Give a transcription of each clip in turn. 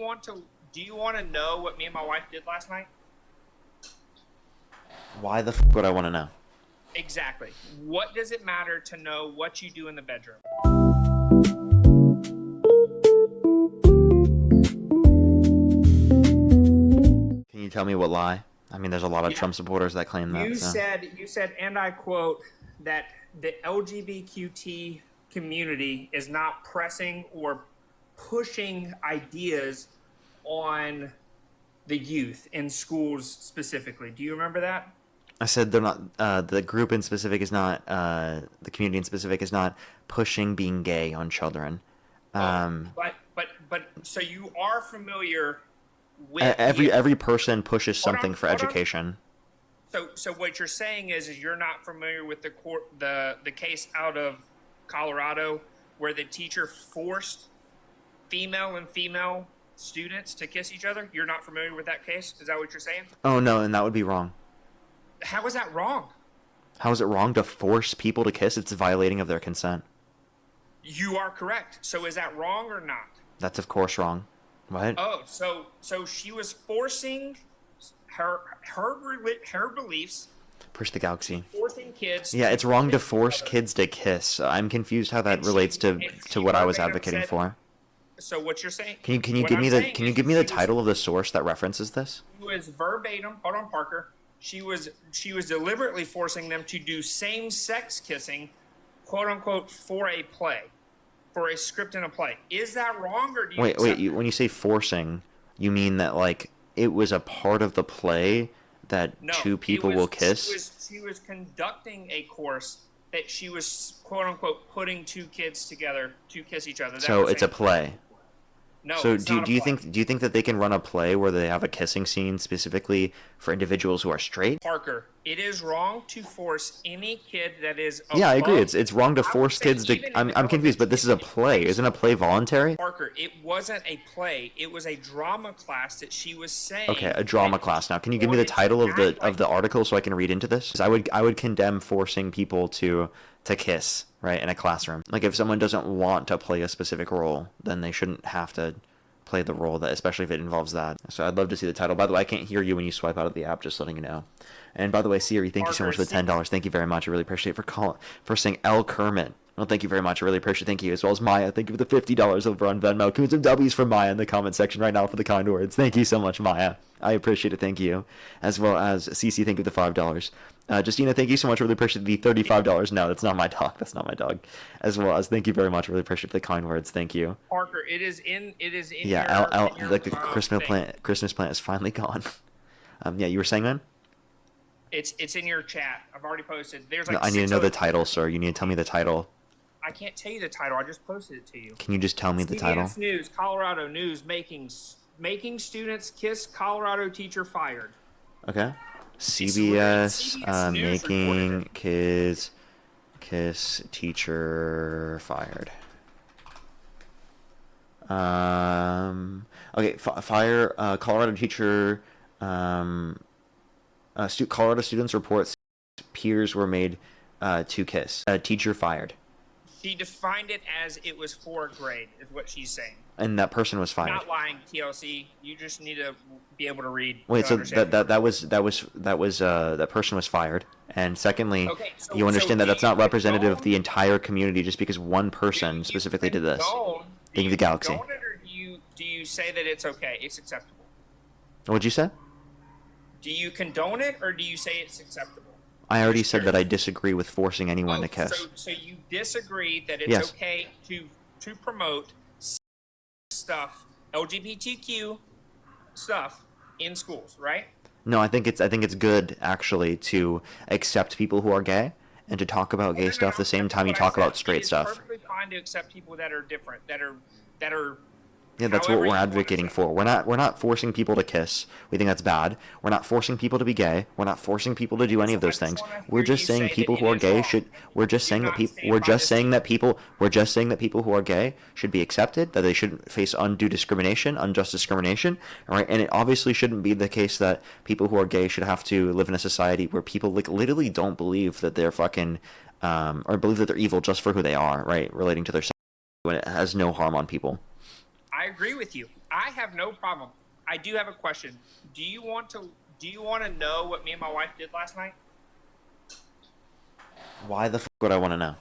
want to know what me and my wife did last night? Why the fuck would I want to know? Exactly. What does it matter to know what you do in the bedroom? Can you tell me what lie? I mean, there's a lot of Trump supporters that claim that. You said, and I quote, that the LGBTQ community is not pressing or pushing ideas on the youth in schools specifically. Do you remember that? I said they're not. The group in specific is not. The community in specific is not pushing being gay on children. But so you are familiar with every person pushes something for education. So what you're saying is you're not familiar with the case out of Colorado where the teacher forced female students to kiss each other? You're not familiar with that case? Is that what you're saying? Oh no, and that would be wrong. How is that wrong? How is it wrong to force people to kiss? It's violating of their consent. You are correct. So is that wrong or not? That's of course wrong. What? Oh, so she was forcing her beliefs. Push the galaxy. Forcing kids. Yeah, it's wrong to force kids to kiss. I'm confused how that relates to what I was advocating for. So what you're saying? Can you give me the title of the source that references this? She was verbatim. Hold on, Parker. She was deliberately forcing them to do same-sex kissing, quote unquote, for a play, for a script in a play. Is that wrong, or do you wait? When you say forcing, you mean that like it was a part of the play that two people will kiss? She was conducting a course that she was quote unquote putting two kids together to kiss each other. So it's a play. No. So do you think that they can run a play where they have a kissing scene specifically for individuals who are straight? Parker, it is wrong to force any kid that is above. Yeah, I agree. It's wrong to force kids to. I'm confused, but this is a play. Isn't a play voluntary? Parker, it wasn't a play. It was a drama class that she was saying. Okay, a drama class. Now, can you give me the title of the article so I can read into this? 'Cause I would condemn forcing people to kiss, right, in a classroom. Like if someone doesn't want to play a specific role, then they shouldn't have to play the role, that especially if it involves that. So I'd love to see the title. By the way, I can't hear you when you swipe out of the app, just letting you know. And by the way, Siri, thank you so much for the $10. Thank you very much. I really appreciate it for saying L. Kermit. Well, thank you very much. I really appreciate it. Thank you. As well as Maya. Thank you for the $50 over on Venmo. Can we some W's for Maya in the comment section right now for the kind words. Thank you so much, Maya. I appreciate it. Thank you. As well as CC, thank you for the $5. Justina, thank you so much. I really appreciate the $35. No, that's not my dog. That's not my dog. As well as thank you very much. I really appreciate the kind words. Thank you. Parker, it is in. Yeah, like the Christmas plant is finally gone. Yeah, you were saying, man? It's in your chat. I've already posted. There's like. No, I need to know the title, sir. You need to tell me the title. I can't tell you the title. I just posted it to you. Can you just tell me the title? CBS News, Colorado News, making students kiss Colorado teacher fired. Okay. CBS making kids kiss teacher fired. Okay, fire Colorado teacher. Colorado students report peers were made to kiss. Teacher fired. She defined it as it was 4th grade, is what she's saying. And that person was fired. Not lying, TLC. You just need to be able to read. Wait, so that person was fired. And secondly, okay, you understand that that's not representative of the entire community just because one person specifically did this. Think of the galaxy. Or do you say that it's okay? It's acceptable. What'd you say? Do you condone it or do you say it's acceptable? I already said that I disagree with forcing anyone to kiss. So you disagree that it's okay to promote stuff, LGBTQ stuff in schools, right? No, I think it's good actually to accept people who are gay and to talk about gay stuff the same time you talk about straight stuff. It's perfectly fine to accept people that are different, that are. Yeah, that's what we're advocating for. We're not forcing people to kiss. We think that's bad. We're not forcing people to be gay. We're not forcing people to do any of those things. We're just saying people who are gay should. We're just saying that people. We're just saying that people who are gay should be accepted. That they shouldn't face undue discrimination, unjust discrimination. All right, and it obviously shouldn't be the case that people who are gay should have to live in a society where people like literally don't believe that they're fucking, or believe that they're evil just for who they are. Right, relating to their sex, when it has no harm on people. I agree with you. I have no problem. I do have a question. Do you want to know what me and my wife did last night? Why the fuck would I want to know?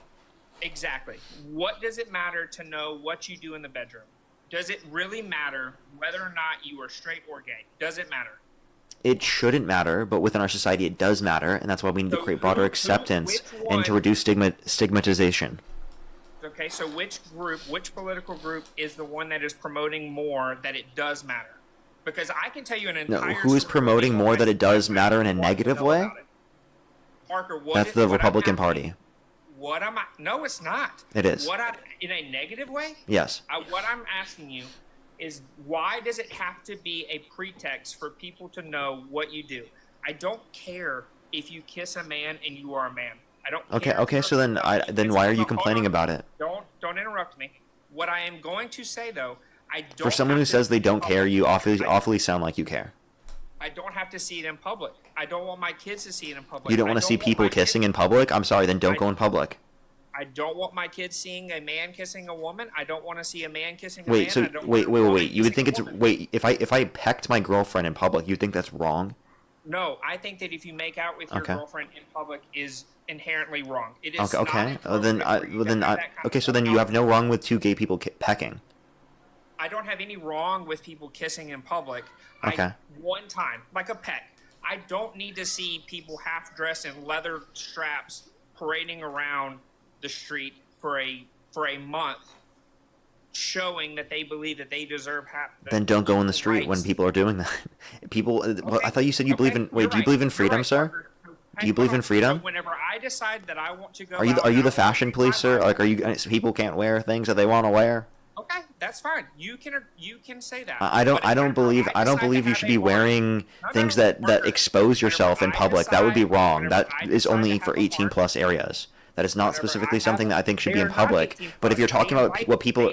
Exactly. What does it matter to know what you do in the bedroom? Does it really matter whether or not you are straight or gay? Does it matter? It shouldn't matter, but within our society it does matter, and that's why we need to create broader acceptance and to reduce stigmatization. Okay, so which political group is the one that is promoting more that it does matter? Because I can tell you an entire... No, who is promoting more that it does matter in a negative way? Parker, that's the Republican Party. No, it's not. It is. In a negative way? Yes. What I'm asking you is, why does it have to be a pretext for people to know what you do? I don't care if you kiss a man and you are a man. I don't care. Okay, so then why are you complaining about it? Don't interrupt me. What I am going to say, though, I don't... For someone who says they don't care, you awfully sound like you care. I don't have to see it in public. I don't want my kids to see it in public. You don't want to see people kissing in public? I'm sorry, then don't go in public. I don't want my kids seeing a man kissing a woman. I don't want to see a man kissing a man. Wait. You would think it's... Wait, if I pecked my girlfriend in public, you think that's wrong? No, I think that if you make out with your girlfriend in public is inherently wrong. It is okay. So then you have no wrong with two gay people pecking. I don't have any wrong with people kissing in public. Okay. One time, like a peck. I don't need to see people half dressed in leather straps parading around the street for a month, showing that they believe that they deserve then don't go in the street when people are doing that. People. Well, I thought you said you believe in. Wait, do you believe in freedom, sir? Do you believe in freedom? So whenever I decide that I want to go, are you the fashion police, sir? Like, people can't wear things that they want to wear? Okay, that's fine. You can say that. I don't believe you should be wearing things that expose yourself in public. That would be wrong. That is only for 18+ areas. That is not specifically something that I think should be in public. But if you're talking about what people...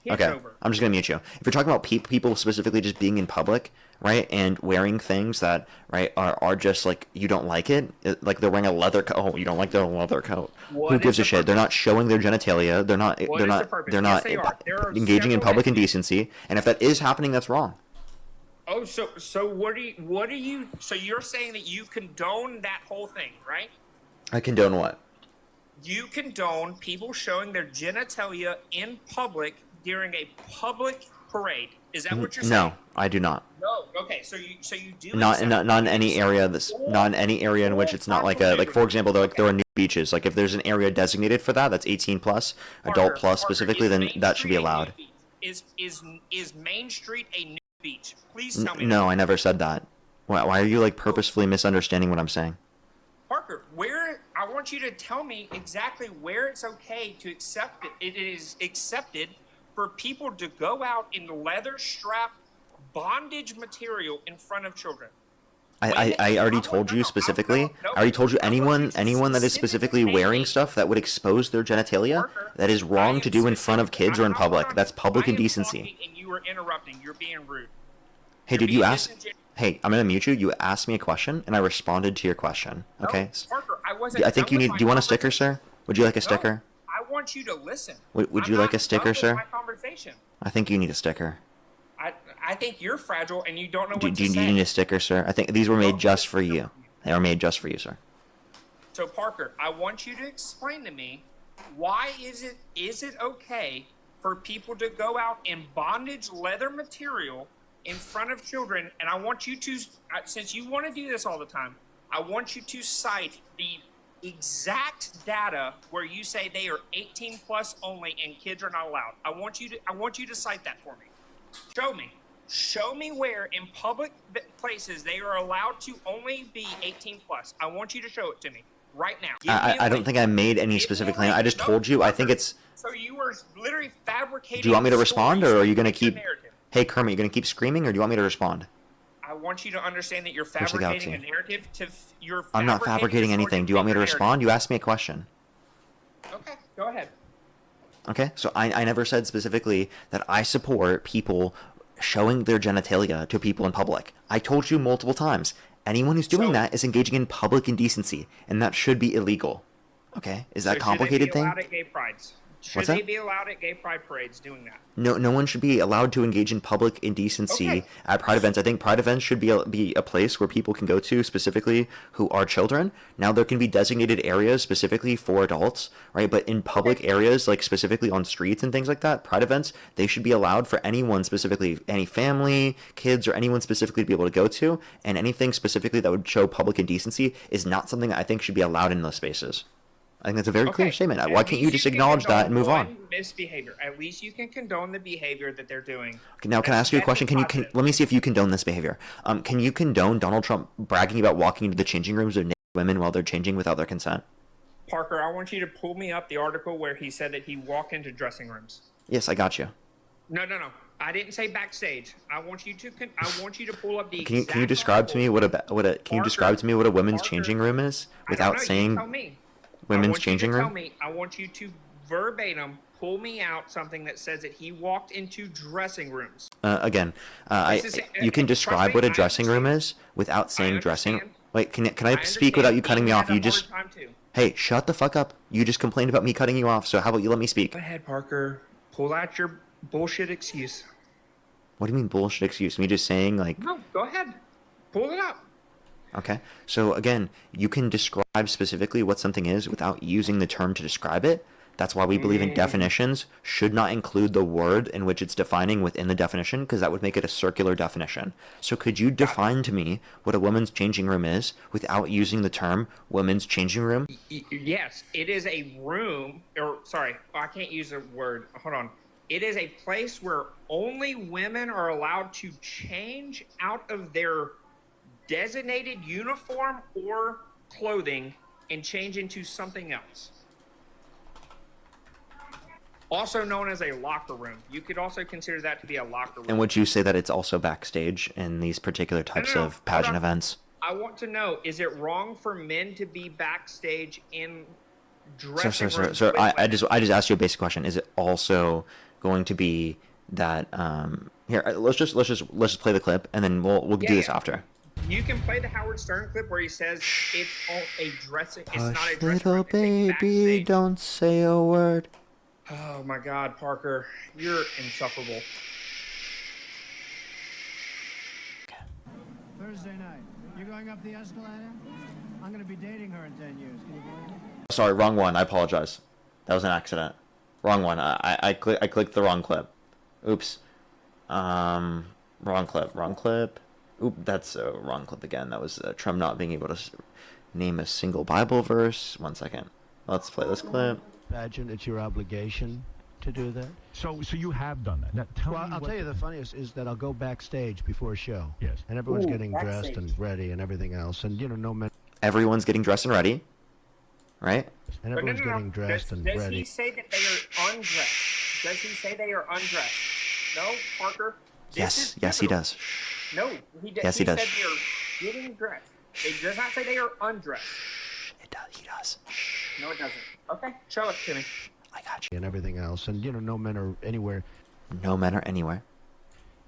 Okay, I'm just going to mute you. If you're talking about people specifically just being in public, right, and wearing things that, right, are just like, you don't like it, like they're wearing a leather coat. Oh, you don't like their leather coat. Who gives a shit? They're not showing their genitalia. They're not engaging in public indecency. And if that is happening, that's wrong. Oh, so what are you... So you're saying that you condone that whole thing, right? I condone what? You condone people showing their genitalia in public during a public parade. Is that what you're saying? No, I do not. No. Okay, so you do not in any area in which it's not like for example, there are nude beaches. Like if there's an area designated for that, that's 18+, adult plus specifically, then that should be allowed. Is Main Street a nude beach? Please tell me. No, I never said that. Why are you like purposefully misunderstanding what I'm saying? Parker, I want you to tell me exactly where it's okay to accept it. It is accepted for people to go out in leather strap bondage material in front of children. I already told you specifically. I already told you anyone that is specifically wearing stuff that would expose their genitalia, that is wrong to do in front of kids or in public. That's public indecency. And you are interrupting. You're being rude. Hey, did you ask? Hey, I'm gonna mute you. You asked me a question, and I responded to your question. Okay. No, Parker, I wasn't. I think you need. Do you want a sticker, sir? Would you like a sticker? I want you to listen. Would you like a sticker, sir? My conversation. I think you need a sticker. I think you're fragile, and you don't know what to say. Do you need a sticker, sir? I think these were made just for you. They were made just for you, sir. So, Parker, I want you to explain to me, why is it okay for people to go out in bondage leather material in front of children? And I want you to, since you want to do this all the time, I want you to cite the exact data where you say they are 18+ only and kids are not allowed. I want you to cite that for me. Show me where in public places they are allowed to only be 18+. I want you to show it to me right now. I don't think I made any specific claim. I just told you. I think it's... So you were literally fabricating... Do you want me to respond, or are you going to keep... Hey, Kermit, you going to keep screaming, or do you want me to respond? I want you to understand that you're fabricating a narrative to... I'm not fabricating anything. Do you want me to respond? You asked me a question. Okay, go ahead. Okay, so I never said specifically that I support people showing their genitalia to people in public. I told you multiple times, anyone who's doing that is engaging in public indecency, and that should be illegal. Okay, is that a complicated thing? Should it be allowed at gay prides? Should they be allowed at gay pride parades doing that? No one should be allowed to engage in public indecency at pride events. I think pride events should be a place where people can go to, specifically who are children. Now, there can be designated areas specifically for adults, right? But in public areas, like specifically on streets and things like that, pride events, they should be allowed for anyone, specifically any family, kids, or anyone specifically to be able to go to. And anything specifically that would show public indecency is not something that I think should be allowed in those spaces. I think that's a very clear statement. Why can't you just acknowledge that and move on? Misbehavior. At least you can condone the behavior that they're doing. Now, can I ask you a question? Let me see if you condone this behavior. Can you condone Donald Trump bragging about walking into the changing rooms of naked women while they're changing without their consent? Parker, I want you to pull me up the article where he said that he walked into dressing rooms. Yes, I got you. No. I didn't say backstage. I want you to pull up the. Can you describe to me what a women's changing room is without saying? You tell me. Women's changing room? I want you to verbatim pull me out something that says that he walked into dressing rooms. You can describe what a dressing room is without saying dressing. Wait, can I speak without you cutting me off? Hey, shut the fuck up. You just complained about me cutting you off, so how about you let me speak? Go ahead, Parker. Pull out your bullshit excuse. What do you mean bullshit excuse? Me just saying like... No, go ahead. Pull it up. Okay, so again, you can describe specifically what something is without using the term to describe it. That's why we believe in definitions should not include the word in which it's defining within the definition, because that would make it a circular definition. So could you define to me what a women's changing room is without using the term women's changing room? Yes, it is a room, I can't use a word. Hold on. It is a place where only women are allowed to change out of their designated uniform or clothing and change into something else. Also known as a locker room. You could also consider that to be a locker room. And would you say that it's also backstage in these particular types of pageant events? I want to know, is it wrong for men to be backstage in dressing rooms? Sir, I just asked you a basic question. Is it also going to be that here, let's just play the clip and then we'll do this after. You can play the Howard Stern clip where he says it's all a dressing. It's not a dressing little room. baby, don't say a word. Oh my God, Parker, you're insufferable. Thursday night, you going up the escalator? I'm going to be dating her in 10 years. Can you believe it? Sorry, wrong one. I apologize. That was an accident. Wrong one. I clicked the wrong clip. Oops. Wrong clip. Oop, that's a wrong clip again. That was Trump not being able to name a single Bible verse. 1 second. Let's play this clip. Pageant, it's your obligation to do that. So you have done that. Now, I'll tell you the funniest is that I'll go backstage before a show. Yes. And everyone's getting dressed and ready and everything else. And, no men. Everyone's getting dressed and ready, right? And everyone's getting dressed and ready. Does he say that they are undressed? Does he say they are undressed? No, Parker? Yes, he does. No, he does. Yes, he does. Said they are getting dressed. It does not say they are undressed. He does. No, it doesn't. Okay, show it to me. I got you. And everything else. And, no men are anywhere. No men are anywhere.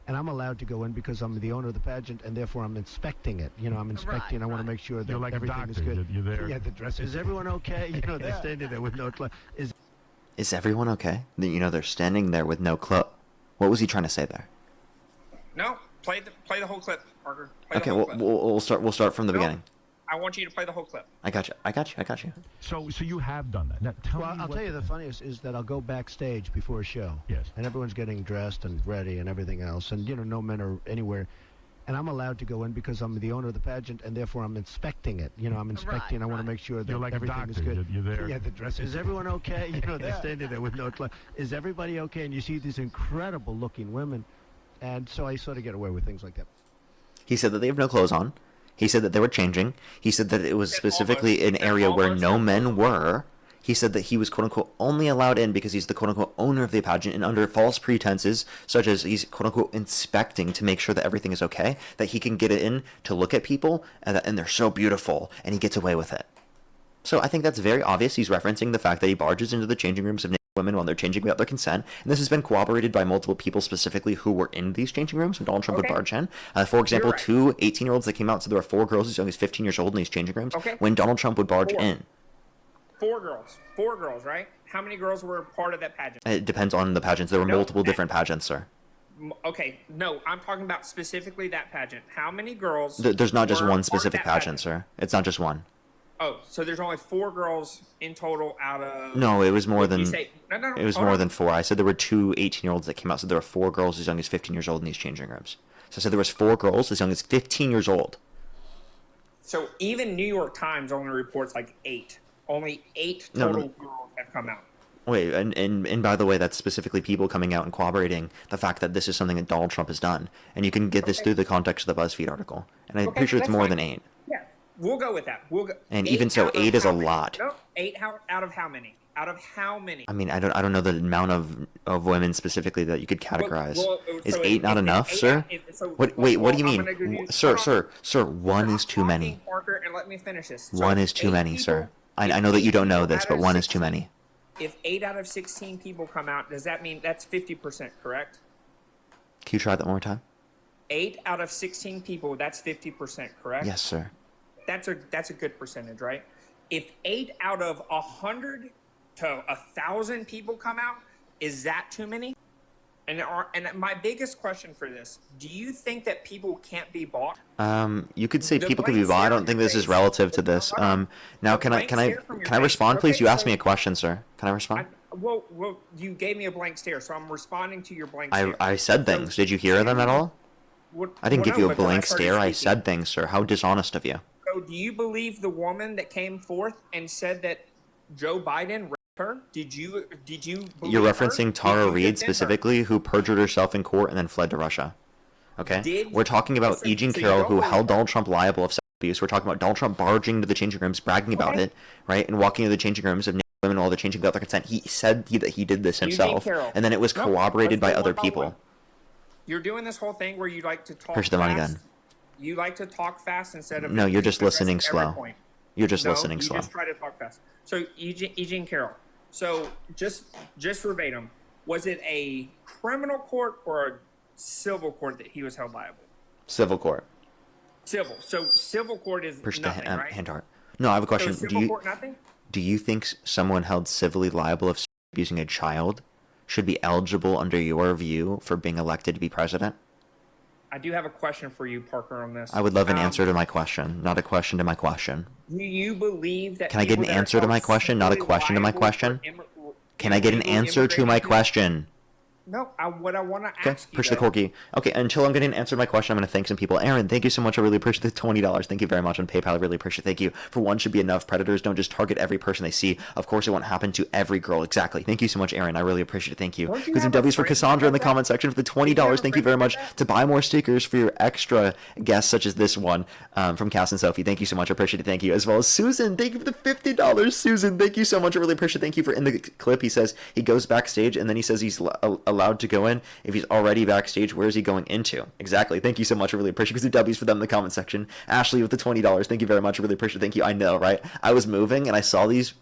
And I'm allowed to go in because I'm the owner of the pageant, and therefore I'm inspecting it. I'm inspecting. I want to make sure that like everything is good. You're there. Yeah, the dress. Is everyone okay? They're standing there with no clothes. Is everyone okay? They're standing there with no clothes. What was he trying to say there? No, play the whole clip, Parker. Okay, we'll start from the beginning. I want you to play the whole clip. I got you. So you have done that. Now, I'll tell you the funniest is that I'll go backstage before a show. Yes. And everyone's getting dressed and ready and everything else. And, no men are anywhere. And I'm allowed to go in because I'm the owner of the pageant, and therefore I'm inspecting it. I'm inspecting. I want to make sure that like everything is good. You're there. Yeah, the dress. Is everyone okay? They're standing there with no clothes. Is everybody okay? And you see these incredible looking women. And so I sort of get away with things like that. He said that they have no clothes on. He said that they were changing. He said that it was specifically an area where no men were. He said that he was, quote-unquote, only allowed in because he's the, quote-unquote, owner of the pageant, and under false pretenses, such as he's, quote-unquote, inspecting to make sure that everything is okay, that he can get it in to look at people, and they're so beautiful, and he gets away with it. So I think that's very obvious. He's referencing the fact that he barges into the changing rooms of naked women while they're changing without their consent. And this has been corroborated by multiple people specifically who were in these changing rooms when Donald Trump would barge in. For example, right. Two 18-year-olds that came out, so there were 4 girls as young as 15 years old in these changing rooms when Donald Trump would barge in. Four girls, right? How many girls were part of that pageant? It depends on the pageants. There were multiple different pageants, sir. Okay, no, I'm talking about specifically that pageant. How many girls? There's not just were one part of specific that pageant, sir. It's not just one. Oh, so there's only 4 girls in total out of... No, it was more than... No, it was more than 4. I said there were 2 18-year-olds that came out. So there were 4 girls as young as 15 years old in these changing rooms. So I said there was 4 girls as young as 15 years old. So even New York Times only reports like 8. Only 8 total girls have come out. Wait, and by the way, that's specifically people coming out and corroborating the fact that this is something that Donald Trump has done. And you can get this through the context of the BuzzFeed article. And I'm pretty sure it's more than 8. Yeah, we'll go with that. We'll go. And even so, 8 is a lot. No, 8 out of how many? Out of how many? I mean, I don't know the amount of women specifically that you could categorize. Is so 8 not enough, sir? What do you mean? Sir, 1 is too many. Parker, and let me finish this. 1 is too many, sir. I know that you don't know this, but 1 is too many. If 8 out of 16 people come out, does that mean that's 50%, correct? Can you try that one more time? 8 out of 16 people, that's 50%, correct? Yes, sir. That's a good percentage, right? If 8 out of 100 to 1,000 people come out, is that too many? And my biggest question for this, do you think that people can't be bought? You could say people can be bought. I don't think this is relative to this. Now can I respond, please? You asked me a question, sir. Can I respond? Well, you gave me a blank stare, so I'm responding to your blank stare. I said things. Did you hear them at all? I didn't give you a blank stare. I said things, sir. How dishonest of you. So do you believe the woman that came forth and said that Joe Biden raped her? Did you believe You're referencing Tara Reid specifically, who perjured herself in court and then fled to Russia. Okay? We're talking about E. Jean Carroll, who held Donald Trump liable of sexual abuse. We're talking about Donald Trump barging into the changing rooms, bragging about it, right? And walking into the changing rooms of women while they're changing without their consent. He said that he did this himself, and then it was corroborated by other people. You're doing this whole thing where you like to talk Push the money gun. You like to talk fast instead of... No, you're just listening slow. You're just listening slow. You just try to talk fast. So, E. Jean Carroll. So, just verbatim, was it a criminal court or a civil court that he was held liable? Civil court. Civil. So, civil court is nothing, right? Hand heart. No, I have a question. So civil court, nothing? Do you think someone held civilly liable of abusing a child should be eligible, under your view, for being elected to be president? I do have a question for you, Parker, on this. I would love an answer to my question, not a question to my question. Do you believe that... Can I get an answer to my question, not a question to my question? Can I get an answer to my question? No, what I want to ask you... Push the corky. Okay, until I'm getting an answer to my question, I'm going to thank some people. Aaron, thank you so much. I really appreciate the $20. Thank you very much on PayPal. I really appreciate it. Thank you. For one should be enough. Predators don't just target every person they see. Of course, it won't happen to every girl. Exactly. Thank you so much, Aaron. I really appreciate it. Thank you. Because some W's for Cassandra in the comment section for the $20. Thank you very much. To buy more stickers for your extra guests, such as this one from Cass and Sophie. Thank you so much. I appreciate it. Thank you. As well as Susan. Thank you for the $50. Susan, thank you so much. I really appreciate it. Thank you for in the clip. He says he goes backstage and then he says he's allowed to go in. If he's already backstage, where is he going into? Exactly. Thank you so much. I really appreciate it. Because W's for them in the comment section. Ashley with the $20. Thank you very much. I really appreciate it. Thank you. I know, right? I was moving and I saw these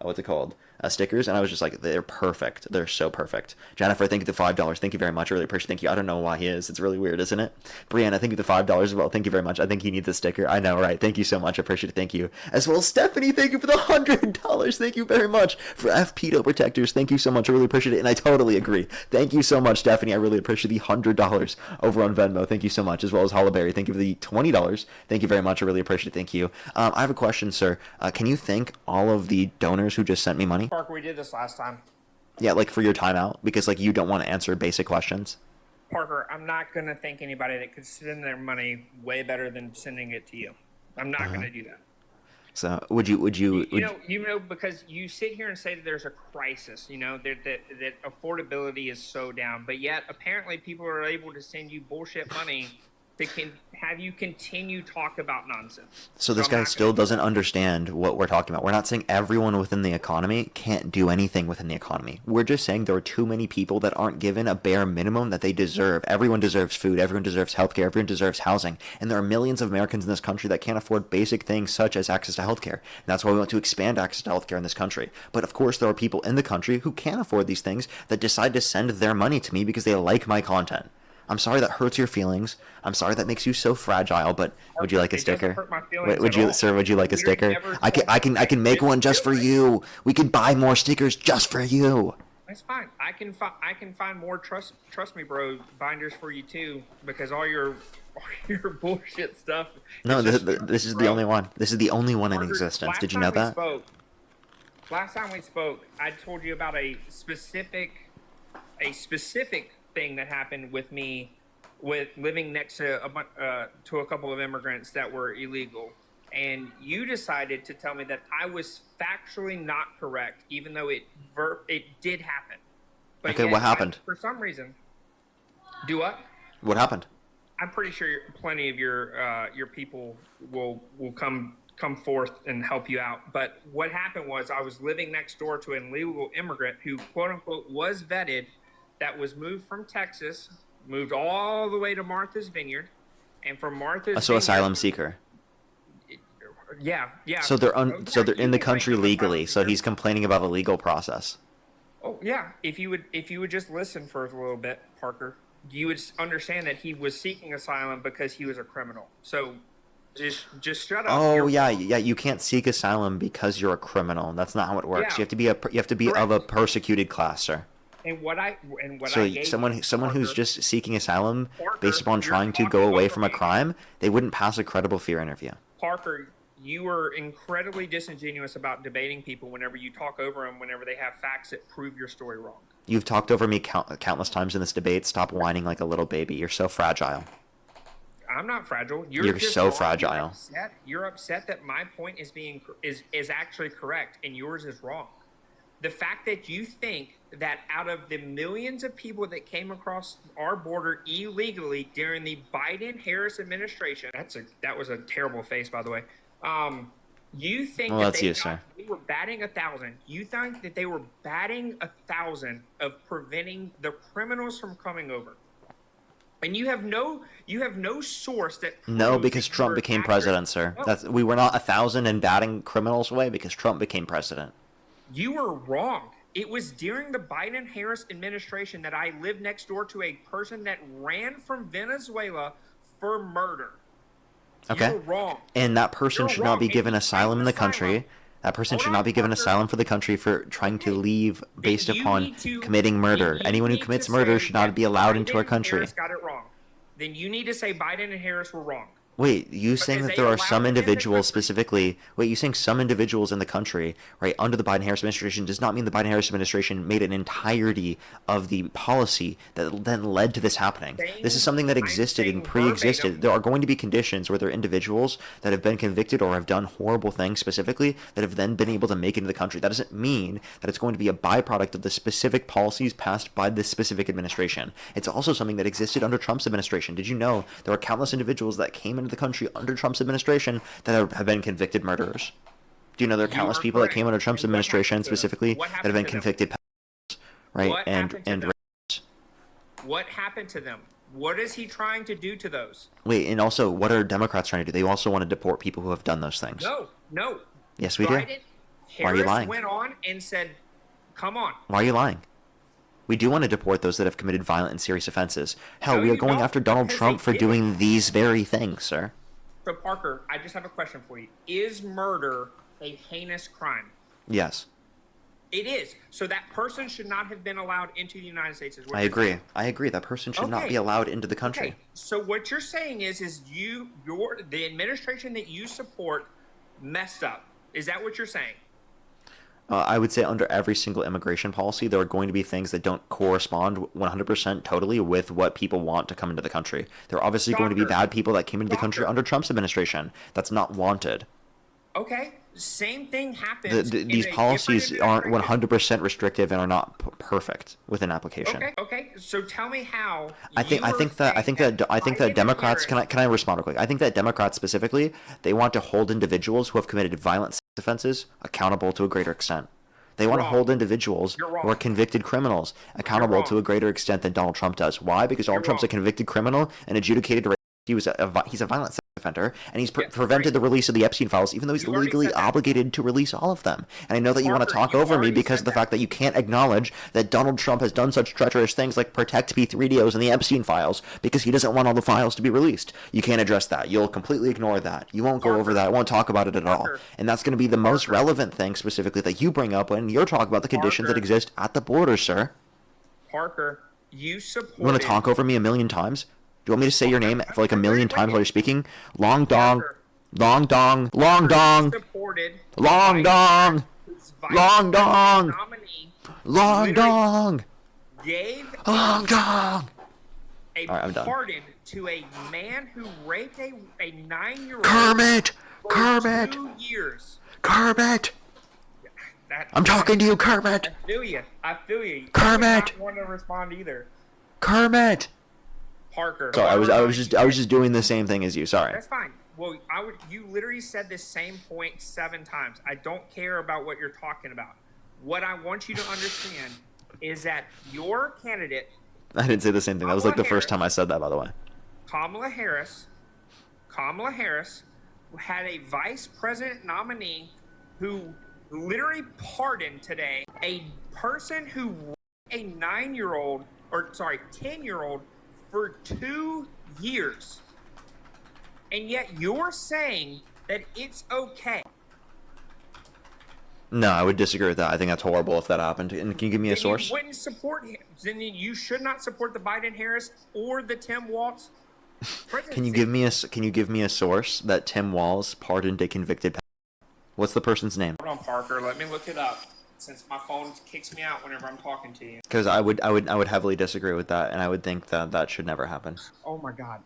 what's it called? Stickers, and I was just like, they're perfect. They're so perfect. Jennifer, thank you for the $5. Thank you very much. I really appreciate it. Thank you. I don't know why he is. It's really weird, isn't it? Brianna, thank you for the $5 as well. Thank you very much. I think he needs a sticker. I know, right? Thank you so much. I appreciate it. Thank you. As well as Stephanie, thank you for the $100. Thank you very much. For FPedo Protectors, thank you so much. I really appreciate it, and I totally agree. Thank you so much, Stephanie. I really appreciate the $100 over on Venmo. Thank you so much. As well as Hollyberry, thank you for the $20. Thank you very much. I really appreciate it. Thank you. I have a question, sir. Can you thank all of the donors who just sent me money? Parker, we did this last time. Yeah, like for your timeout, because like you don't want to answer basic questions. Parker, I'm not gonna thank anybody that could spend their money way better than sending it to you. I'm not gonna do that. So would you because you sit here and say that there's a crisis, that affordability is so down, but yet apparently people are able to send you bullshit money that can have you continue talk about nonsense. So this guy still doesn't understand what we're talking about. We're not saying everyone within the economy can't do anything within the economy. We're just saying there are too many people that aren't given a bare minimum that they deserve. Everyone deserves food. Everyone deserves healthcare. Everyone deserves housing. And there are millions of Americans in this country that can't afford basic things such as access to healthcare. And that's why we want to expand access to healthcare in this country. But of course, there are people in the country who can't afford these things that decide to send their money to me because they like my content. I'm sorry that hurts your feelings. I'm sorry that makes you so fragile. But would you like a It doesn't sticker? hurt my feelings Would at you, all. sir? Would you like a Literally sticker? never I can make one just for you. We can buy more stickers just for you. That's fine. I can find more trust me, bro, binders for you too, because all your bullshit stuff. No, is this is the bro. only one. This is the only one in Parker, existence. Did you know that? Last time we spoke, I told you about a specific thing that happened with me, with living next to a couple of immigrants that were illegal, and you decided to tell me that I was factually not correct, even though it did happen. But Okay, what happened? For some reason, do what? What happened? I'm pretty sure plenty of your people will come forth and help you out. But what happened was I was living next door to an illegal immigrant who, quote unquote, was vetted, that was moved from Texas, moved all the way to Martha's Vineyard, and from Martha's So Vineyard, asylum seeker. Yeah. So they're in the country legally. So he's. he's complaining about the legal process. Oh yeah. If you would just listen for a little bit, Parker, you would understand that he was seeking asylum because he was a criminal. So just shut up. Oh yeah. You can't seek asylum because you're a criminal. That's not how it works. Yeah. You have to be of a Correct. persecuted class, sir. And what I So gave someone you, who's Parker, just seeking asylum Parker, based upon you're trying to go talking away over from a me. crime, they wouldn't pass a credible fear interview. Parker, you were incredibly disingenuous about debating people whenever you talk over them, whenever they have facts that prove your story wrong. You've talked over me countless times in this debate. Stop whining like a little baby. You're so fragile. I'm not fragile. You're just so wrong. fragile. You're upset that my point is actually correct and yours is wrong. The fact that you think that out of the millions of people that came across our border illegally during the Biden-Harris administration, that was a terrible face, by the way. You think Well, that that's you, sir. they were batting 1,000. You think that they were batting 1,000 of preventing the criminals from coming over. And you have no source that No, proves because that Trump you're became accurate. president, sir. No. We were not 1,000 and batting criminals away because Trump became president. You were wrong. It was during the Biden-Harris administration that I lived next door to a person that ran from Venezuela for murder. Okay. You're wrong. And that person You're should not wrong. be And given you asylum in the claim country. asylum. That person Hold should on, not be given Parker. asylum for the country for trying to leave based Then you upon need to- committing murder. then you Anyone who need commits to murder say should not that be allowed Biden into our and country. Harris got it wrong. Then you need to say Biden and Harris were wrong. Wait, you saying Because that they there are allowed some them in the individuals country. specifically? Wait, you saying some individuals in the country, right, under the Biden-Harris administration does not mean the Biden-Harris administration made an entirety of the policy that then led to this happening. This is something that I'm existed and saying pre-existed. verbatim. There are going to be conditions where there are individuals that have been convicted or have done horrible things specifically that have then been able to make it into the country. That doesn't mean that it's going to be a byproduct of the specific policies passed by this specific administration. It's also something that existed under Trump's administration. Did you know there are countless individuals that came into the country under Trump's administration that have been convicted murderers? Do you know there are countless are people that correct. came under Trump's And what administration happened to them? specifically What that have happened been to them? convicted pedophiles, right? What and happened to and them? What happened to them? What is he trying to do to those? wait, and also what are Democrats trying to do? They also want to deport people who have done those things. No. Yes, we do. Biden, Why are you Harris lying? went on and said, "Come on." Why are you lying? We do want to deport those that have committed violent and serious offenses. Hell, No, we are you going don't, after Donald because Trump they for did. doing these very things, sir. So Parker, I just have a question for you. Is murder a heinous crime? Yes, It is. So that person should not have been allowed into the United States. Is what I you're agree. saying. I agree. That person should not Okay. be allowed into the country. Okay. So what you're saying is the administration that you support messed up. Is that what you're saying? I would say under every single immigration policy, there are going to be things that don't correspond 100% totally with what people want to come into the country. There are obviously going to be Doctor. bad people that came into the country Doctor. under Trump's administration. That's not wanted. Okay. Same thing happens. in These a policies different aren't administration. 100% restrictive and are not perfect within application. Okay. So tell me how. I think that Democrats can I respond real quick? I think that Democrats specifically, they want to hold individuals who have committed violent sex offenses accountable to a greater extent. They want to wrong. hold individuals You're wrong. who are convicted criminals accountable wrong. to a greater extent than Donald Trump does. Why? Because Donald You're Trump's a wrong. convicted criminal and adjudicated he's a violent sex offender, and he's prevented the release of the Epstein files, even though he's legally obligated to release all of them. And I know that you want to talk over me because of the fact that you can't acknowledge that Donald Trump has done such treacherous things like protect P3DOs and the Epstein files because he doesn't want all the files to be released. You can't address that. You'll completely ignore that. You won't go over that. I won't talk about it at all. And that's going to be the most relevant thing specifically that you bring up when you're talking about the conditions that exist at the border, sir. Parker, you supported... You want to talk over me a million times? Do you want me to say your name for like a million times while you're speaking? Long dong. Long dong. Long dong. Long dong. Long dong. Long dong. Gave Long dong. a pardon to a man who raped a 9-year-old. Kermit. Kermit. 2 years. Kermit. I'm talking to you, Kermit. I feel you. Kermit. I don't want to respond either. Kermit. Parker. So I was just doing the same thing as you. Sorry. That's fine. Well, you literally said this same point 7 times. I don't care about what you're talking about. What I want you to understand is that your candidate... I didn't say the same thing. That was like the first time I said that, by the way. Kamala Harris had a vice president nominee who literally pardoned today a person who raped a 9-year-old, or sorry, 10-year-old for 2 years. And yet you're saying that it's okay. No, I would disagree with that. I think that's horrible if that happened. And can you give me a source? You wouldn't support him. Then you should not support the Biden-Harris or the Tim Walz presidency. Can you give me a source that Tim Walz pardoned a convicted? What's the person's name? Hold on, Parker. Let me look it up, since my phone kicks me out whenever I'm talking to you. Because I would heavily disagree with that, and I would think that that should never happen. Oh my God!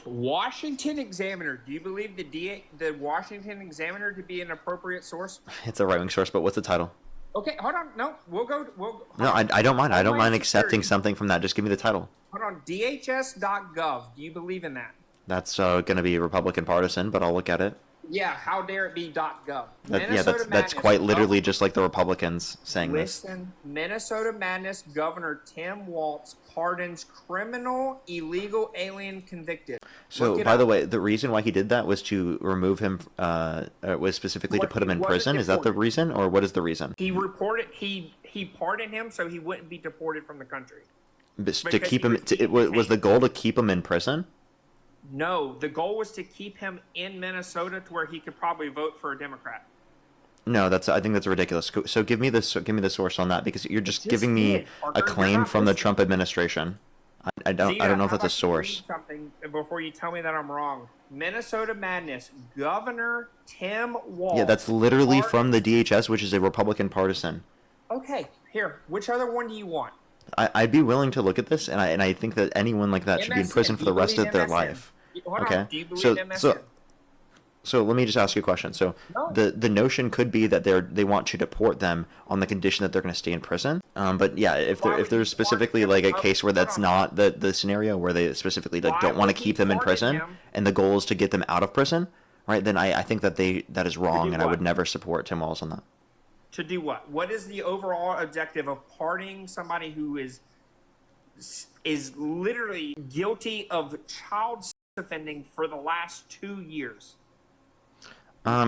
Washington Examiner. Do you believe the Washington Examiner to be an appropriate source? It's a right-wing source, but what's the title? Okay, hold on. No, No, I don't mind. I don't mind accepting something from that. Just give me the title. Hold on. DHS.gov. Do you believe in that? That's going to be Republican partisan, but I'll look at it. Yeah, how dare it be .gov? That's quite literally just like the Republicans saying this. Listen, Minnesota Madness Governor Tim Walz pardons criminal illegal alien convicted. So, by the way, the reason why he did that was to remove him, was specifically to put him in prison. Is that the reason, or what is the reason? He pardoned him so he wouldn't be deported from the country. To keep him, was the goal to keep him in prison? No, the goal was to keep him in Minnesota to where he could probably vote for a Democrat. No, I think that's ridiculous. So give me the source on that, because you're just giving me a claim from the Trump administration. I don't know if that's a source. Something before you tell me that I'm wrong. Minnesota Madness Governor Tim Walz. Yeah, that's literally from the DHS, which is a Republican partisan. Okay, here. Which other one do you want? I'd be willing to look at this, and I think that anyone like that should be in prison for the rest of their life. Okay. Do you believe MSN? So let me just ask you a question. So the notion could be that they want to deport them on the condition that they're going to stay in prison. But yeah, if there's specifically like a case where that's not the scenario where they specifically like don't want to keep them in prison and the goal is to get them out of prison, right? Then I think that that is wrong, and I would never support Tim Walz on that. To do what? What is the overall objective of pardoning somebody who is literally guilty of child offending for the last 2 years?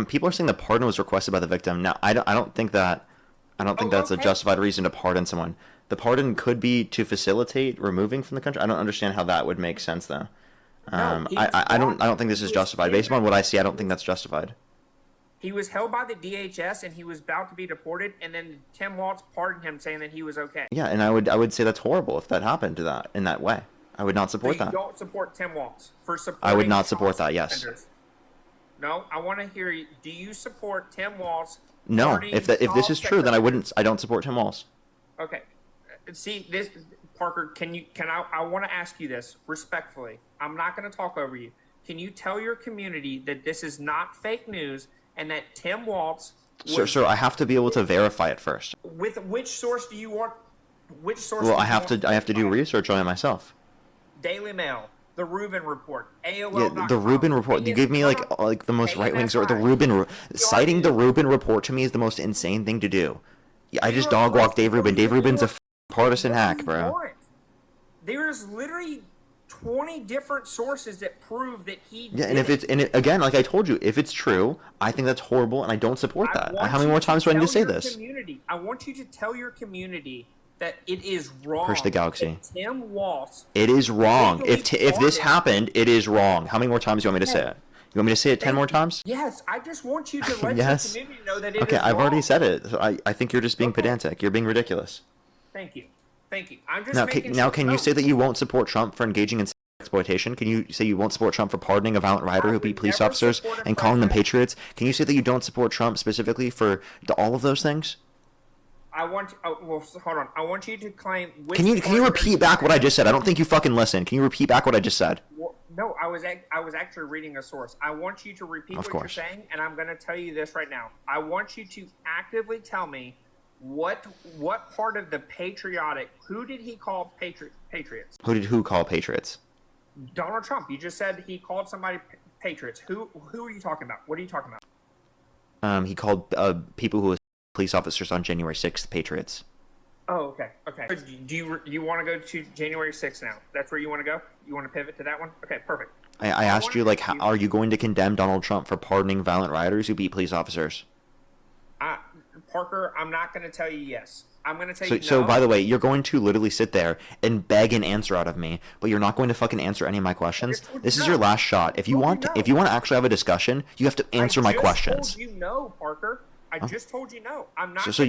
People are saying the pardon was requested by the victim. Now, I don't think that's a justified reason to pardon someone. The pardon could be to facilitate removing from the country. I don't understand how that would make sense, though. I don't think this is justified. Based on what I see, I don't think that's justified. He was held by the DHS and he was about to be deported, and then Tim Walz pardoned him, saying that he was okay. Yeah, and I would say that's horrible if that happened in that way. I would not support that. You don't support Tim Walz for supporting. I would not support that. Yes. No, I want to hear you. Do you support Tim Walz? No. If this is true, then I don't support Tim Walz. Okay. See this, Parker. I want to ask you this respectfully. I'm not going to talk over you. Can you tell your community that this is not fake news and that Tim Walz? Sir, I have to be able to verify it first. With which source do you want? Which source? Well, I have to do research on it myself. Daily Mail, the Rubin Report, AOL. Yeah, the Rubin Report. You give me like the most right-wing sort. The Rubin citing the Rubin Report to me is the most insane thing to do. I just dog walk Dave Rubin. Dave Rubin's a partisan hack, bro. There's literally 20 different sources that prove that he Yeah, did and if it's again, like I told you, if it's true, I think that's horrible, and I don't support that. How many more times do I need to say this? I want you to tell your community that it is wrong. Push the galaxy. Tim Walz. It is wrong. If this pardoned- happened, it is wrong. How many more times do you want me to say it? You want me to say it 10 more times? Yes, I just want you to let Yes. your community know that it is Okay, I've wrong. already said it. So I think you're just being pedantic. You're being ridiculous. Thank you. Thank you. I'm just Now, making can you say that you won't support Trump for engaging in exploitation? Can you say you won't support Trump for pardoning a violent rider who beat police never officers support a and calling them president. patriots? Can you say that you don't support Trump specifically for all of those things? I want. Well, hold on. I want you to claim. Which Can you part repeat back what I just said? I don't think you fucking listen. Can you repeat back what I just said? No, I was actually reading a source. I want you to repeat Of what course. you're saying, and I'm going to tell you this right now. I want you to actively tell me what part of the patriotic. Who did he call patriots? Who call patriots? Donald Trump. You just said he called somebody patriots. Who are you talking about? What are you talking about? He called people who were police officers on January 6th patriots. Oh, okay. Do you want to go to January 6th now? That's where you want to go? You want to pivot to that one? Okay, perfect. I asked you, like, are you going to condemn Donald Trump for pardoning violent rioters who beat police officers? Parker, I'm not going to tell you yes. I'm going to tell you no. So, by the way, you're going to literally sit there and beg an answer out of me, but you're not going to fucking answer any of my questions. This is your last shot. If you want to actually have a discussion, you have to answer my questions. I just told you no, Parker. I just told you no. I'm not. So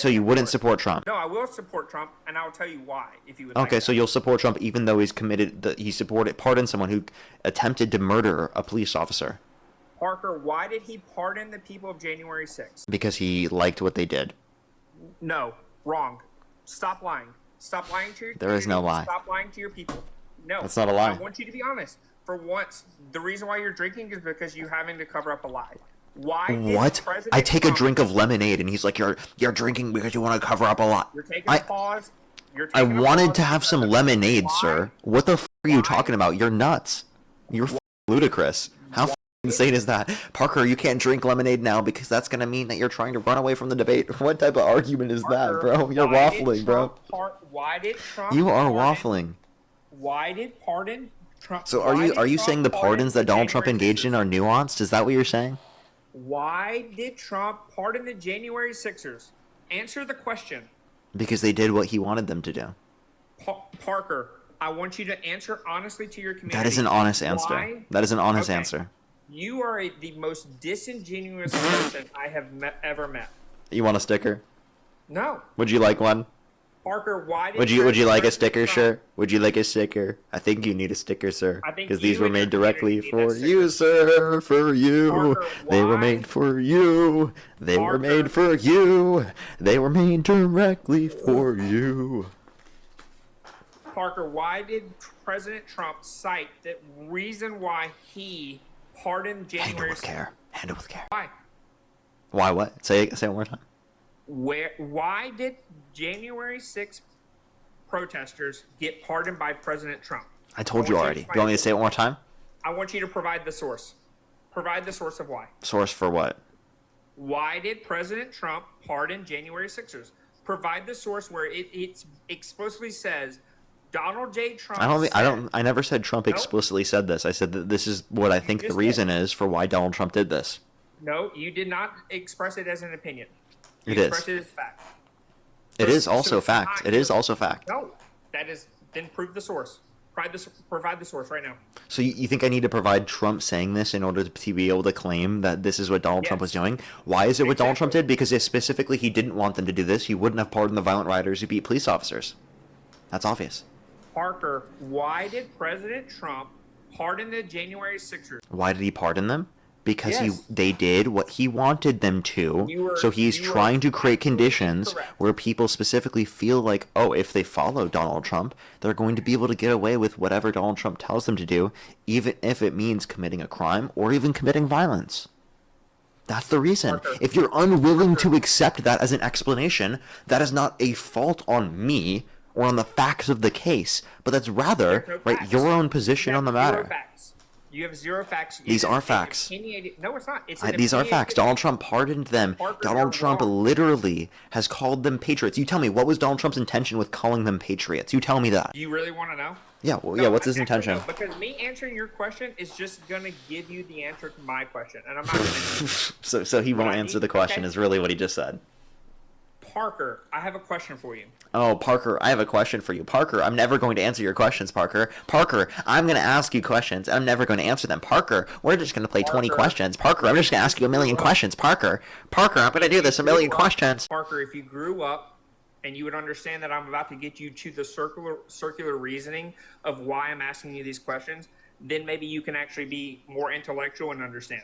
you wouldn't support Trump? No, I will support Trump, and I'll tell you why if you would. Okay, like so you'll support Trump even though he's pardoned someone who attempted to murder a police officer. Parker, why did he pardon the people of January 6th? Because he liked what they did. No, wrong. Stop lying. Stop lying to your There is no community. lie. Stop lying to your people. No. That's not a lie. I want you to be honest. For once, the reason why you're drinking is because you're having to cover up a lie. Why did What? President I take a Trump- drink of lemonade, and he's like, "You're drinking because you want to cover up a lie." You're taking a pause. I wanted to have some lemonade, sir. What the f*** are you talking about? You're nuts. You're ludicrous. How insane is that? Parker, you can't drink lemonade now because that's going to mean that you're trying to run away from the debate. What type of argument is that, bro? You're waffling, bro. Why did Trump? You are waffling. Why did pardon Trump? So are you saying the pardons that Donald Trump engaged in are nuanced? Is that what you're saying? Why did Trump pardon the January 6ers? Answer the question. Because they did what he wanted them to do. Parker, I want you to answer honestly to your community. That is an honest answer. Why? That is an honest answer. You are the most disingenuous person I have ever met. You want a sticker? No. Would you like one? Parker, why did Would you like a sticker, Trump- sir? Would you like a sticker? I think you need a sticker, sir. I think Because you these were and your made directly community need for a you, sir. For you. Parker, They were why- made for you. They were Parker. made for you. They were made directly for you. Parker, why did President Trump cite the reason why he pardoned Handle January with care. Handle with care. Why? Why what? Say it one more time. Why did January 6th protesters get pardoned by President Trump? I told you already. Do you want me to say it one more time? I want you to provide the source. Provide the source of why. Source for what? Why did President Trump pardon January 6ers? Provide the source where it explicitly says Donald J. Trump. I never said Trump explicitly said this. I said that this is what I think the reason is for why Donald Trump did this. No, you did not express it as an opinion. It You is. expressed it as fact. It is So also it's fact. not- It is also fact. No, that is. Then prove the source. Provide the source right now. So you think I need to provide Trump saying this in order to be able to claim that this is what Donald Trump was doing? Why is it what Donald Trump did? Because if specifically he didn't want them to do this, he wouldn't have pardoned the violent rioters who beat police officers. That's obvious. Parker, why did President Trump pardon the January 6ers? Why did he pardon them? Because Yes. they did what he wanted them to. So he's trying to create conditions where people specifically feel like, oh, if they follow Donald Trump, they're going to be able to get away with whatever Donald Trump tells them to do, even if it means committing a crime or even committing violence. That's the reason. Parker. If you're unwilling to accept that as an explanation, that is not a fault on me or on the facts of the case, but that's rather No right facts. your own position You on the have zero matter. facts. You have zero facts. These are It's an facts. opinionated- No, it's not. It's These are facts. Donald Trump pardoned them. Parker, Donald you're Trump wrong. literally has called them patriots. You tell me, what was Donald Trump's intention with calling them patriots? You tell me that. Do you really want to know? Yeah, well, No, yeah. What's his actually, intention? no, because me answering your question is just gonna give you the answer to my question, and I'm not gonna do it. So he What won't I answer need- the question. okay. Is really what he just said. Parker, I have a question for you. Oh, Parker, I have a question for you. Parker, I'm never going to answer your questions, Parker. Parker, I'm going to ask you questions. I'm never going to answer them. Parker, we're just going to play 20 Parker. questions. Parker, I'm just going to ask you a million questions. Parker, I'm going to do this a million questions. Parker, if you grew up and you would understand that I'm about to get you to the circular reasoning of why I'm asking you these questions, then maybe you can actually be more intellectual and understand.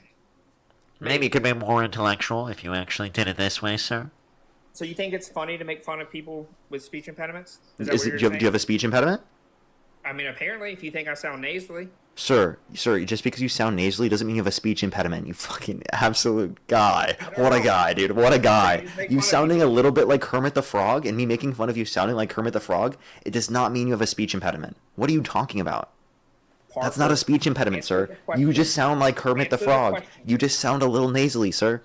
Maybe you could be more intellectual if you actually did it this way, sir. So you think it's funny to make fun of people with speech impediments? Is Do that what you're saying? you have a speech impediment? I mean, apparently, if you think I sound nasally. Sir, just because you sound nasally doesn't mean you have a speech impediment. You fucking absolute guy. What a guy, dude. What a guy. You sounding a little bit like Kermit the Frog and me making fun of you sounding like Kermit the Frog, it does not mean you have a speech impediment. What are you talking about? Parker, That's not a speech impediment, answer sir. the question. You just sound like Kermit the Answer the Frog. question. You just sound a little nasally, sir.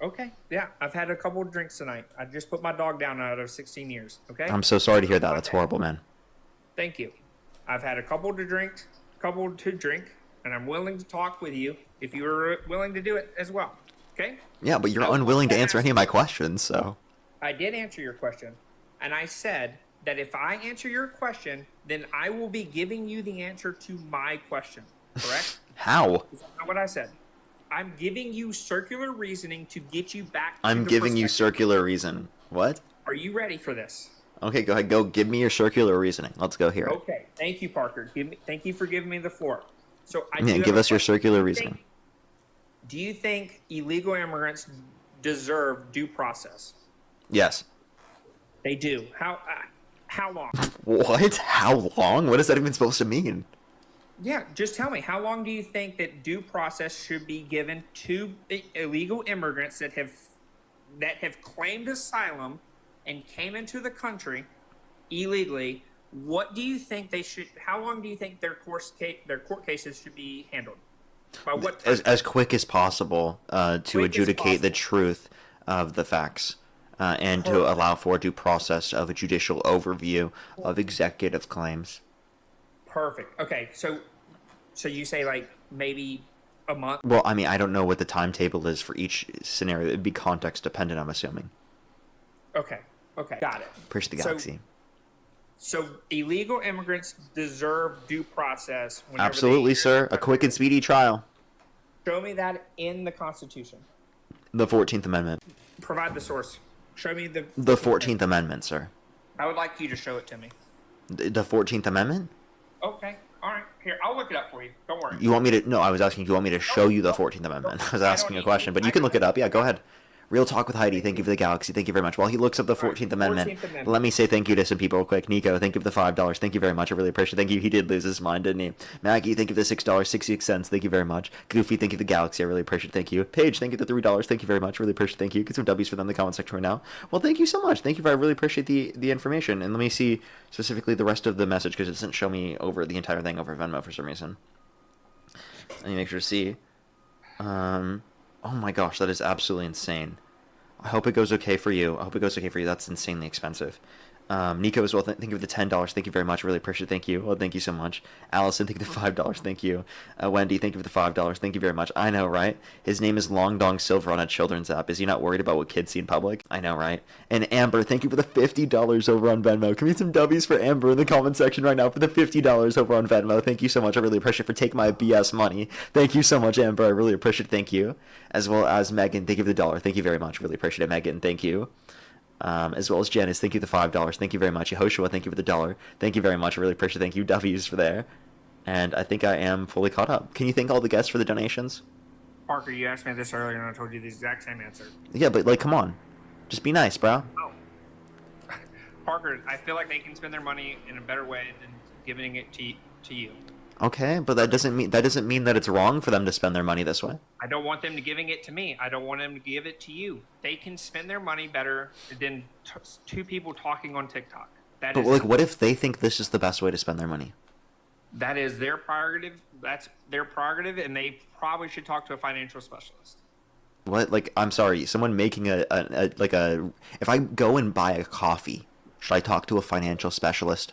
Okay, yeah, I've had a couple of drinks tonight. I just put my dog down out of 16 years, okay? I'm so sorry to hear that. That's horrible, man. Thank you. I've had a couple to drink, and I'm willing to talk with you if you're willing to do it as well, okay? Yeah, but you're unwilling to answer any of my questions, so. I did answer your question, and I said that if I answer your question, then I will be giving you the answer to my question, correct? How? Is that not what I said? I'm giving you circular reasoning to get you back to I'm the giving you perspective. circular reason. What? Are you ready for this? Okay, go ahead. Go give me your circular reasoning. Let's go here. Okay, thank you, Parker. Thank you for giving me the floor. So I Yeah, do have give a us your question. circular reasoning. Do you think illegal immigrants deserve due process? Yes. They do. How long? What? How long? What is that even supposed to mean? Yeah, just tell me. How long do you think that due process should be given to illegal immigrants that have claimed asylum and came into the country illegally? What do you think they should? How long do you think their court cases should be handled? By what time? As quick as possible to Quick as adjudicate the possible. truth of the facts and to allow for due process of a judicial overview of executive claims. Perfect. Okay, so you say like maybe a month? Well, I mean, I don't know what the timetable is for each scenario. It'd be context dependent, I'm assuming. Okay, got it. Push the So- galaxy. So illegal immigrants deserve due process. Whenever Absolutely, they- sir. A quick and speedy trial. Show me that in the Constitution. The 14th Amendment. Provide the source. Show me the. The 14th Amendment, sir. I would like you to show it to me. The 14th Amendment? Okay. All right. Here, I'll look it up for you. Don't worry. You want me to? No, I was asking. Do you want me to show you the 14th Amendment? I was asking a question, but you can look it up. Yeah, go ahead. Real Talk with Heidi. Thank you for the galaxy. Thank you very much. While he looks up the 14th Amendment, 14th Amendment. let me say thank you to some people real quick. Nico, thank you for the $5. Thank you very much. I really appreciate it. Thank you. He did lose his mind, didn't he? Maggie, thank you for the $6.66. Thank you very much. Goofy, thank you for the galaxy. I really appreciate it. Thank you. Paige, thank you for the $3. Thank you very much. Really appreciate it. Thank you. Get some W's for them in the comment section right now. Well, thank you so much. Thank you. I really appreciate the information. And let me see specifically the rest of the message because it doesn't show me over the entire thing over Venmo for some reason. Let me make sure to see. Oh my gosh, that is absolutely insane. I hope it goes okay for you. That's insanely expensive. Nico as well, thank you for the $10. Thank you very much. I really appreciate it. Thank you. Well, thank you so much. Allison, thank you for the $5. Thank you. Wendy, thank you for the $5. Thank you very much. I know, right? His name is Long Dong Silver on a children's app. Is he not worried about what kids see in public? I know, right? And Amber, thank you for the $50 over on Venmo. Can we get some W's for Amber in the comment section right now for the $50 over on Venmo? Thank you so much. I really appreciate it for taking my BS money. Thank you so much, Amber. I really appreciate it. Thank you. As well as Megan, thank you for the $1. Thank you very much. Really appreciate it, Megan. Thank you. As well as Janice, thank you for the $5. Thank you very much. Yehoshua, thank you for the $1. Thank you very much. I really appreciate it. Thank you. W's for there. And I think I am fully caught up. Can you thank all the guests for the donations? Parker, you asked me this earlier, and I told you the exact same answer. Yeah, but like, come on. Just be nice, bro. Oh. Parker, I feel like they can spend their money in a better way than giving it to you. Okay, but that doesn't mean that it's wrong for them to spend their money this way. I don't want them to giving it to me. I don't want them to give it to you. They can spend their money better than two people talking on TikTok. But like, what if they think this is the best way to spend their money? That is their prerogative. That's their prerogative, and they probably should talk to a financial specialist. What? Like, I'm sorry, someone making if I go and buy a coffee, should I talk to a financial specialist?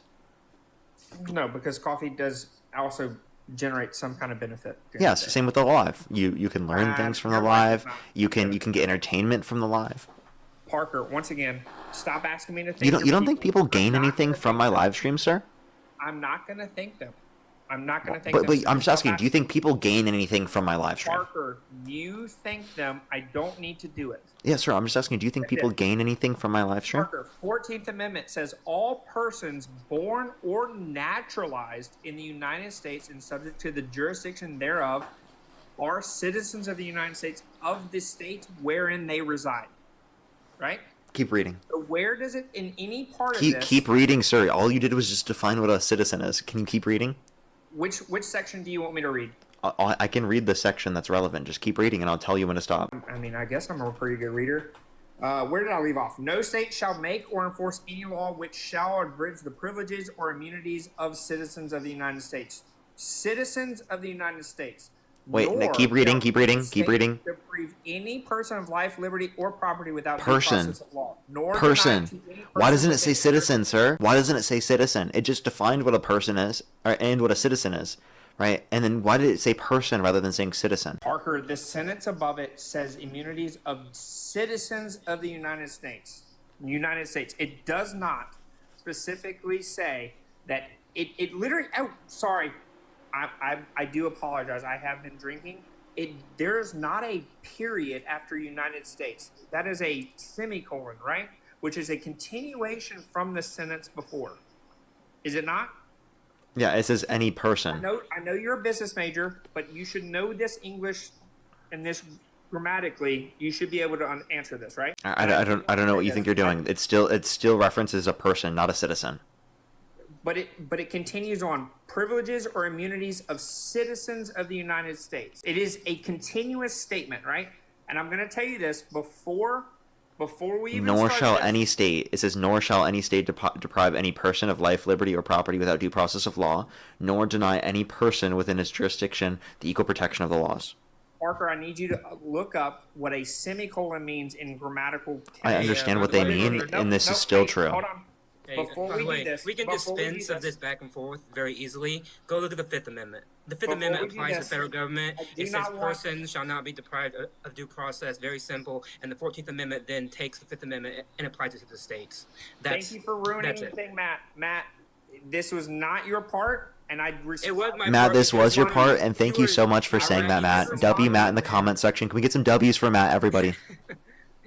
No, because coffee does also generate some kind of benefit. Yes, same with the live. You can learn things from the you're right, live. it's not. You can get entertainment from the live. Parker, once again, stop asking me to think. You don't think people I'm gain not anything gonna from think my them. live stream, sir? I'm not going to think them. I'm not going to think But them. I'm just Stop asking, do you think people gain anything from my live stream? Parker, you think them. I don't need to do it. Yeah, sir. I'm just asking, do you think That's people it. gain anything from my live stream? Parker, 14th Amendment says all persons born or naturalized in the United States and subject to the jurisdiction thereof are citizens of the United States of the state wherein they reside. Right? Keep reading. So where does it, in any part of this... Keep reading, sir. All you did was just define what a citizen is. Can you keep reading? Which section do you want me to read? I can read the section that's relevant. Just keep reading, and I'll tell you when to stop. I mean, I guess I'm a pretty good reader. Where did I leave off? No state shall make or enforce any law which shall abridge the privileges or immunities of citizens of the United States. Citizens of the United States. Wait, Nor keep reading, shall keep reading, the keep state reading. deprive any person of life, liberty, or property without due Person. process of law. Nor Person. deny to any Why person doesn't it within say the citizen, sir? Why doesn't it say citizen? It just defined what a person is, and what a citizen is, right? And then why did it say person rather than saying citizen? Parker, the sentence above it says immunities of citizens of the United States. United States. It does not specifically say that it literally. Oh, sorry. I do apologize. I have been drinking. There is not a period after United States. That is a semicolon, right? Which is a continuation from the sentence before. Is it not? Yeah, it says any person. I know you're a business major, but you should know this English and this grammatically. You should be able to answer this, right? I don't know what you think you're doing. It still references a person, not a citizen. But it continues on privileges or immunities of citizens of the United States. It is a continuous statement, right? And I'm going to tell you this before we even Nor start shall this. any state, it says, nor shall any state deprive any person of life, liberty, or property without due process of law, nor deny any person within its jurisdiction the equal protection of the laws. Parker, I need you to look up what a semicolon means in grammatical terms. I understand what they mean, and this is still true. Hold on. Hey, Before by we the way, do this, we can before we do dispense of this- this back and forth very easily. Go look at the Fifth Amendment. The Fifth Before Amendment we do applies to this, the federal government. I do It says not want- persons shall not be deprived of due process. Very simple. And the 14th Amendment then takes the Fifth Amendment and applies it to the states. Thank you for ruining that's it. anything, Matt. Matt, this was not your part, and I It was my Matt, part this because was your one- part, and thank you were- so much for saying that, Matt. Alright, W Matt in the comment section. Can we get some W's for Matt, everybody?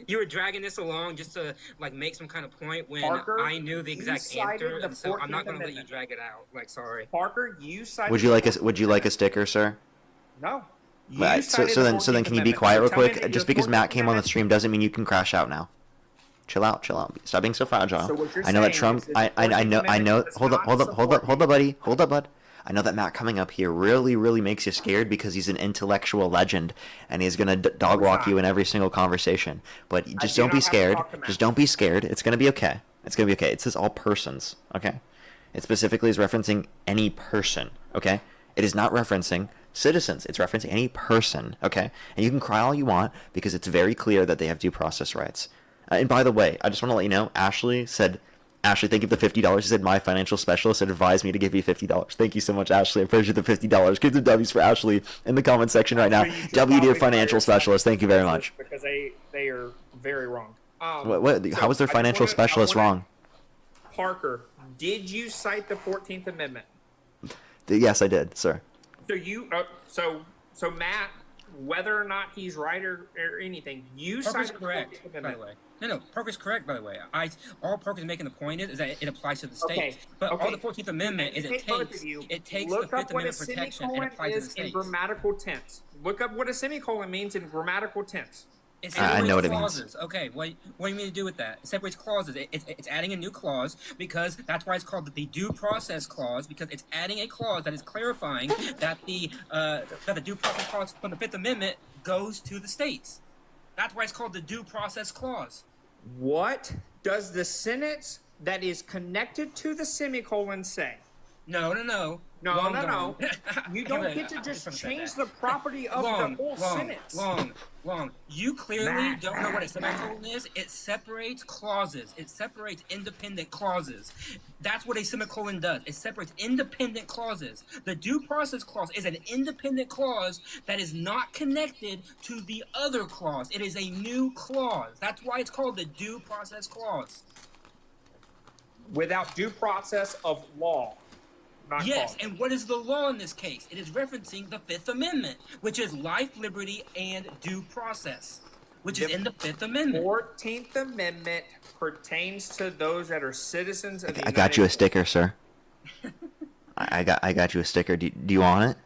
You were dragging this along just to like make some kind of point when Parker, I knew the you exact cited answer, the and so I'm not 14th going to let you Amendment. drag it out. Like, sorry. Parker, you cited. Would you like a sticker, sir? No. You Right. So cited the then 14th can you be Amendment. quiet real Tell me quick? that Just your because Matt 14th came on the Amendment- stream doesn't mean you can crash out now. Chill out. Stop being so fragile. So what you're I know that saying Trump. is that the I know. 14th Amendment does Hold up, not buddy. Hold up, bud. I know that Matt coming up here really makes you scared because he's an intellectual legend and he's gonna dog walk you in every single conversation. But just do don't be not have to scared. talk to Matt. Just don't be scared. It's gonna be okay. It says all persons. Okay. It specifically is referencing any person. Okay. It is not referencing citizens. It's referencing any person. Okay. And you can cry all you want because it's very clear that they have due process rights. And by the way, I just want to let you know, Ashley, thank you for the $50. She said, my financial specialist advised me to give you $50. Thank you so much, Ashley. I appreciate the $50. Give the W's for Ashley in the comment section right now. Actually, you should W, dear probably financial fire specialist. Thank you very much. Because they are very wrong. What? So How was their I just financial wanna- specialist I wanna- wrong? Parker, did you cite the 14th Amendment? Yes, I did, sir. So you, so Matt, whether or not he's right or anything, you Parker's cited correct, the 14th by Amendment. the way. No, Parker's correct, by the way. All Parker's making the point is that it applies to the states. Okay, But okay. all the 14th Amendment is Take both of you, it takes the look up Fifth what a Amendment protection and semicolon applies to the is in states. grammatical tense. Look up what a semicolon means in grammatical tense. It I separates know what it means. clauses. Okay, what do you mean to do with that? It separates clauses. It's adding a new clause because that's why it's called the due process clause, because it's adding a clause that is clarifying that the due process clause from the Fifth Amendment goes to the states. That's why it's called the due process clause. What does the sentence that is connected to the semicolon say? No. No. Long gone. You don't get to just change the property of the whole sentence. Long. You clearly don't know what a semicolon is. It separates clauses. It separates independent clauses. That's what a semicolon does. It separates independent clauses. The due process clause is an independent clause that is not connected to the other clause. It is a new clause. That's why it's called the due process clause. Without due process of law. Yes, and what is the law in this case? It is referencing the Fifth Amendment, which is life, liberty, and due process, which is in the Fifth Amendment. 14th Amendment pertains to those that are citizens of the United States. I got you a sticker, sir. I got you a sticker. Do you want it?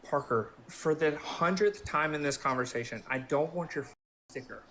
Parker, for the 100th time in this conversation, I don't want your sticker.